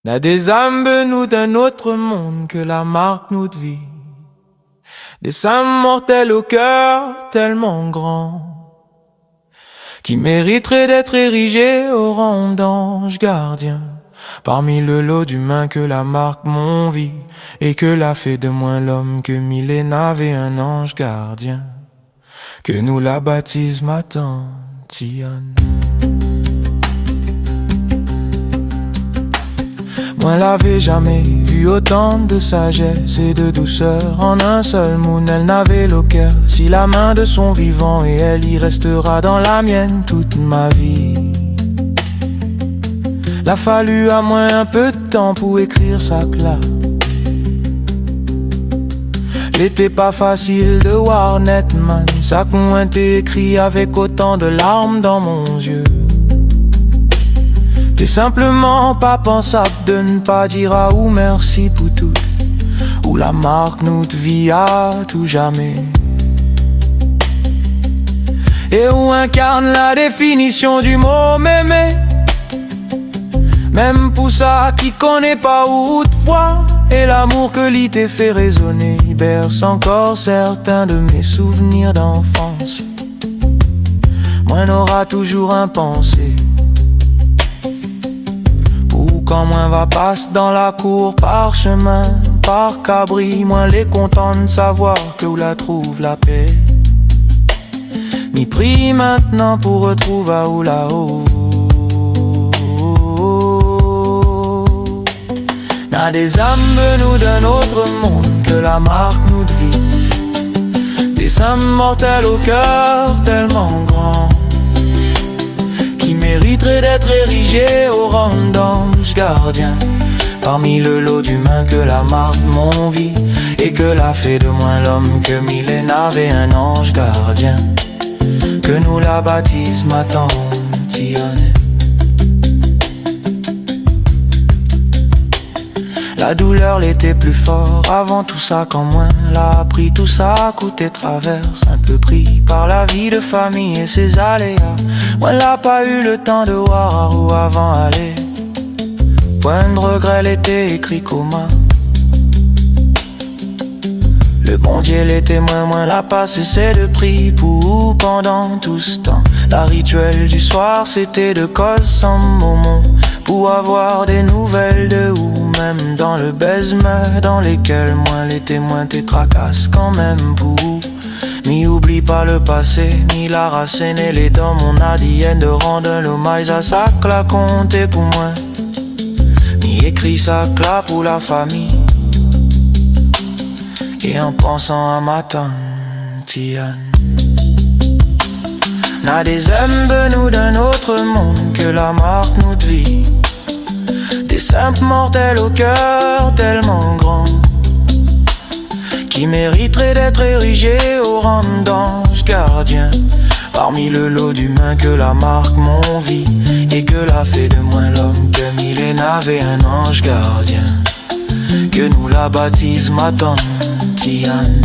N'a des âmes venues d'un autre monde que la marque nous de vie. Des saints mortels au cœur tellement grand, qui mériteraient d'être érigés au rang d'ange gardien. Parmi le lot d'humains que la marque m'envie, et que l'a fait de moins l'homme que mille n'avait un ange gardien. Que nous la baptise ma tante Tiane. Moi l'avais jamais vu autant de sagesse et de douceur. En un seul moon elle n'avait le cœur si la main de son vivant, et elle y restera dans la mienne toute ma vie. L'a fallu à moins un peu de temps pour écrire ça là. L'était pas facile de voir netman ça qu'on était écrit avec autant de larmes dans mon yeux. C'est simplement pas pensable de ne pas dire à ou merci pour tout, ou la marque nous de vie à tout jamais. Et où incarne la définition du mot m'aimer. Même pour ça qui connaît pas ou de foi, et l'amour que l'idée fait résonner, il berce encore certains de mes souvenirs d'enfance. Moi n'aura toujours un pensée. Quand moins va passe dans la cour par chemin, par cabri, moins les content de savoir que où la trouve la paix. M'y prie maintenant pour retrouver à où là-haut. N'a des âmes venues d'un autre monde que la marque nous de vie. Des saints mortels au cœur tellement grand, qui mériterait d'être érigé au rang d'ange gardien. Parmi le lot d'humains que la marque m'envie, et que l'a fait de moins l'homme que mille n'avait un ange gardien. Que nous la baptise ma tante Tiane. La douleur l'était plus fort avant tout ça, quand moins l'a appris tout ça coûté traverse. Un peu pris par la vie de famille et ses aléas, moi l'a pas eu le temps de voir où avant aller. Point de regret l'était écrit coma. Le bon Dieu les témoins, moins l'a pas cessé de prier pour pendant tout ce temps. La rituel du soir c'était de cause sans moment, pour avoir des nouvelles de où, même dans le baisement dans lesquels moins les témoins te tracassent quand même pour. Ni oublie pas le passé, ni la racine et les dents mon ADN de rendre un hommage à ça que la compté pour moi. Ni écrit ça que là pour la famille, et en pensant à ma tante Tiane. N'a des âmes venues d'un autre monde que la marque nous de vie. Des simples mortels au cœur tellement grand, qui mériteraient d'être érigés au rang d'ange gardien. Parmi le lot d'humains que la marque m'envie, et que l'a fait de moins l'homme que mille n'avait un ange gardien. Que nous la baptise ma tante Tiane.